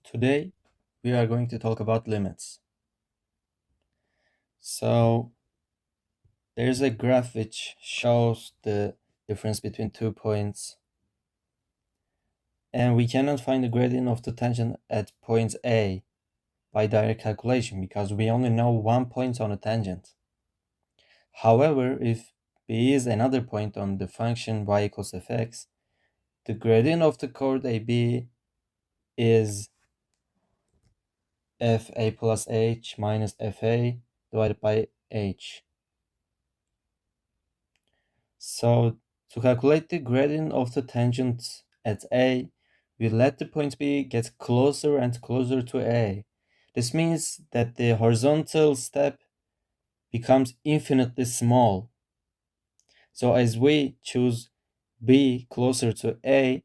Today we are going to talk about limits. So there's a graph which shows the difference between 2 points, and we cannot find the gradient of the tangent at point A by direct calculation because we only know 1 point on a tangent. However, if B is another point on the function y equals fx, the gradient of the chord AB is fa plus h minus fa divided by h. So to calculate the gradient of the tangent at A, we let the point B get closer and closer to A. This means that the horizontal step becomes infinitely small. So as we choose B closer to A,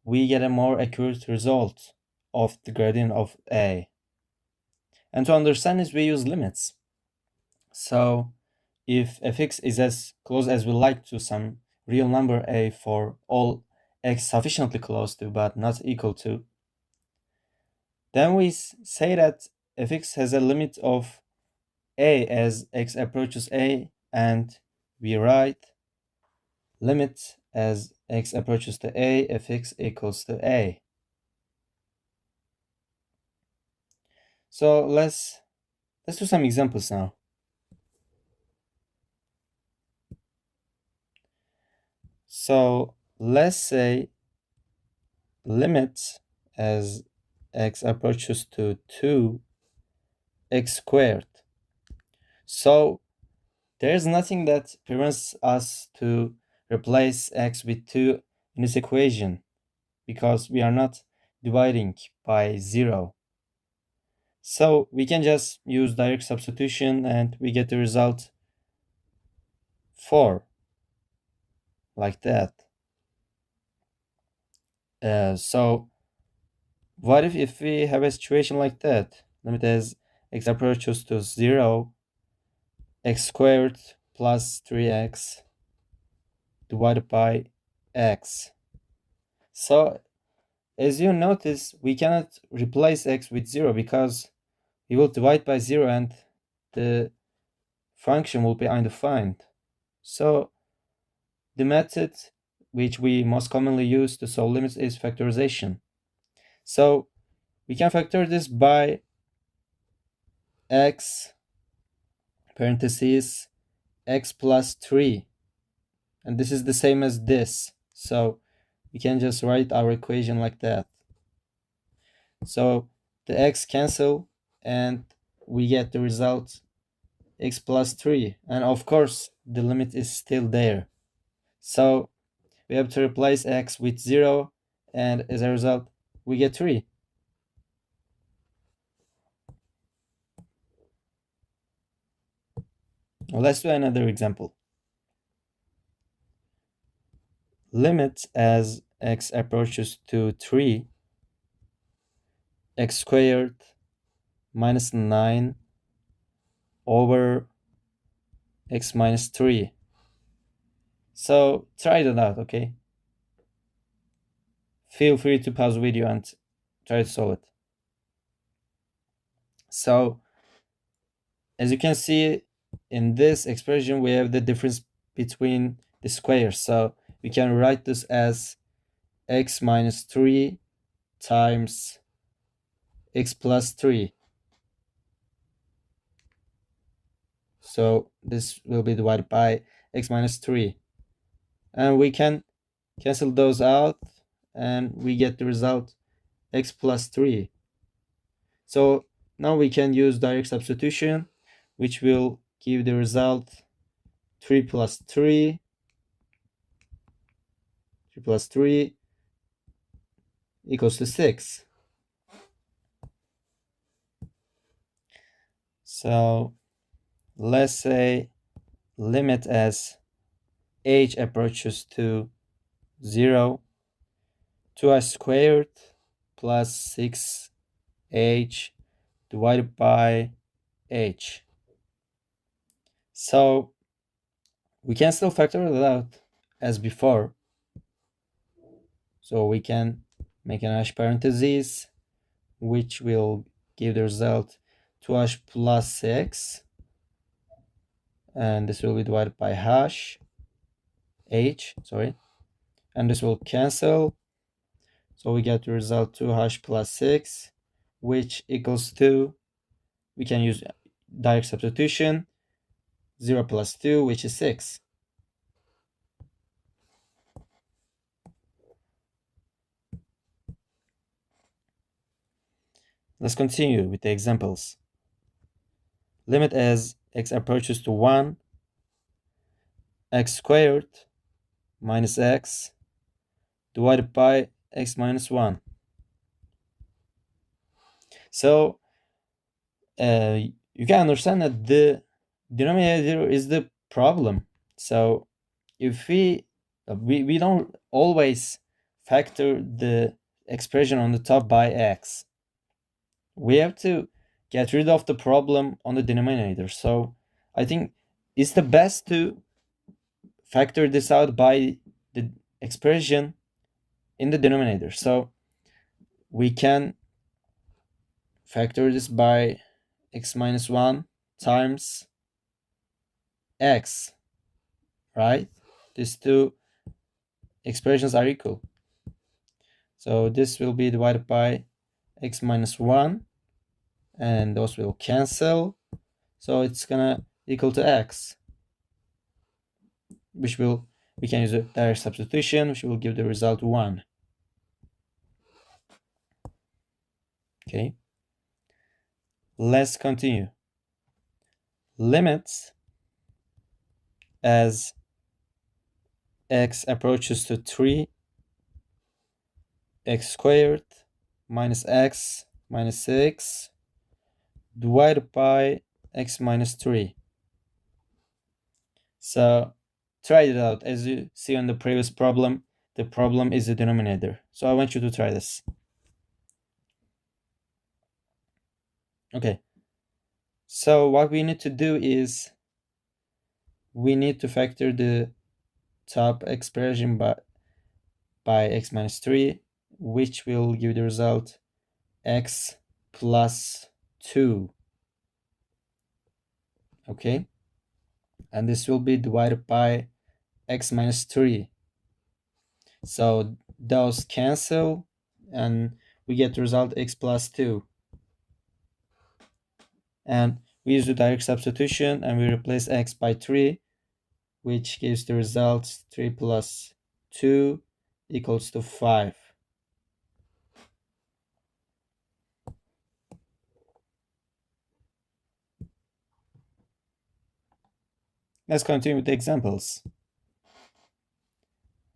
we get a more accurate result of the gradient of A. And to understand this, we use limits. So if fx is as close as we like to some real number a for all x sufficiently close to but not equal to, then we say that fx has a limit of a as x approaches a, and we write limit as x approaches to a fx equals to a. So let's do some examples now. So let's say limit as x approaches to 2x squared. So there's nothing that prevents us to replace x with 2 in this equation because we are not dividing by 0. So we can just use direct substitution and we get the result 4, like that. So what if we have a situation like that? Limit as x approaches to 0, x squared plus 3x divided by x. So as you notice, we cannot replace x with 0 because we will divide by 0 and the function will be undefined. So the method which we most commonly use to solve limits is factorization. So we can factor this by x parentheses x plus 3, and this is the same as this, so we can just write our equation like that. So the x cancel and we get the result x plus 3, and of course the limit is still there, so we have to replace x with 0, and as a result we get 3. Now let's do another example. Limit as x approaches to 3, x squared minus 9 over x minus 3. So try that out, okay? Feel free to pause the video and try to solve it. So as you can see in this expression, we have the difference between the squares. So we can write this as x minus 3 times x plus 3. So this will be divided by x minus 3. And we can cancel those out and we get the result x plus 3. So now we can use direct substitution, which will give the result 3 plus 3 equals to 6. So let's say limit as h approaches to 0, 2i squared plus 6h divided by h. So we can still factor it out as before. So we can make an hash parentheses which will give the result 2h plus 6, and this will be divided by h, sorry, and this will cancel, so we get the result 2h plus 6, which equals to, we can use direct substitution, 0 plus 2, which is 6. Let's continue with the examples. Limit as x approaches to 1, x squared minus x divided by x minus 1. So you can understand that the denominator is the problem. So if we don't always factor the expression on the top by x, we have to get rid of the problem on the denominator. So I think it's the best to factor this out by the expression in the denominator. So we can factor this by x minus 1 times x, right? These two expressions are equal. So this will be divided by x minus 1, and those will cancel. So it's gonna equal to x, which will, we can use a direct substitution, which will give the result 1. Okay. Let's continue. Limits as x approaches to 3, x squared minus x minus 6 divided by x minus 3. So try it out. As you see on the previous problem, the problem is the denominator. So I want you to try this. Okay. So what we need to do is we need to factor the top expression by x minus 3, which will give the result x plus 2. Okay, and this will be divided by x minus 3. So those cancel, and we get the result x plus 2. And we use the direct substitution, and we replace x by 3, which gives the result 3 plus 2 equals to 5. Let's continue with the examples.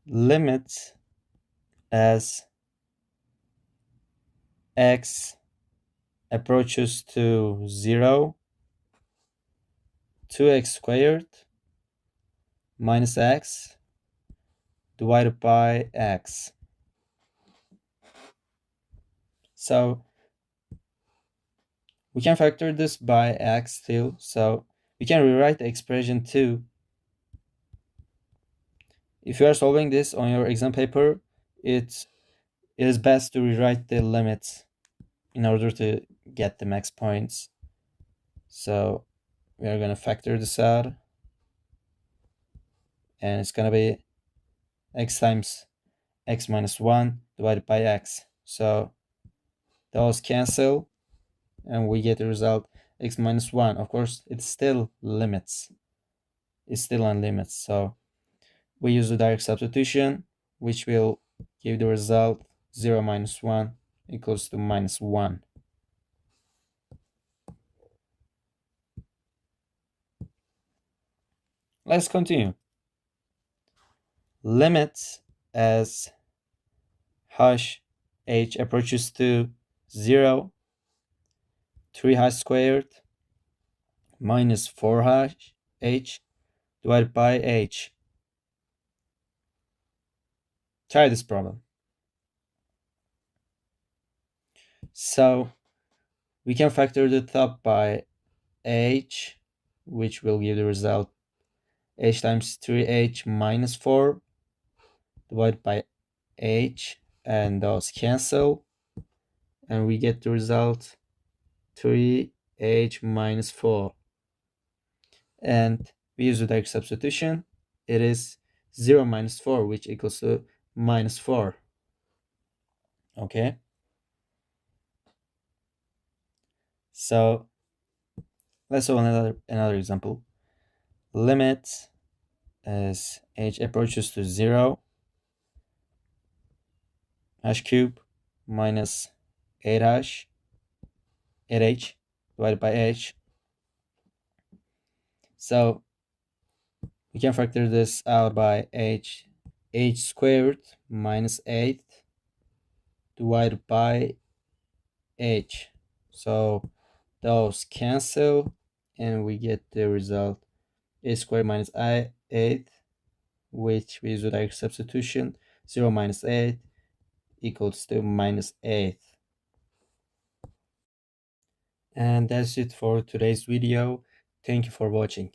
Limit as x approaches to 0, 2x squared minus x divided by x. So we can factor this by x still, so we can rewrite the expression too. If you are solving this on your exam paper, it is best to rewrite the limits in order to get the max points. So we are going to factor this out, and it's going to be x times x minus 1 divided by x. So those cancel, and we get the result x minus 1. Of course, it's still limits. It's still on limits. So we use the direct substitution, which will give the result 0 minus 1 equals to minus 1. Let's continue. Limits as h approaches to 0, 3h squared minus 4h divided by h. Try this problem. So we can factor the top by h, which will give the result h times 3h minus 4 divided by h, and those cancel, and we get the result 3h minus 4. And we use the direct substitution. It is 0 minus 4, which equals to minus 4. Okay, so let's do another example. Limit as h approaches to 0, h cube minus 8h divided by h. So we can factor this out by h squared minus 8 divided by h. So those cancel and we get the result a squared minus 8, which we use direct substitution. 0 minus 8 equals to minus 8. And that's it for today's video. Thank you for watching.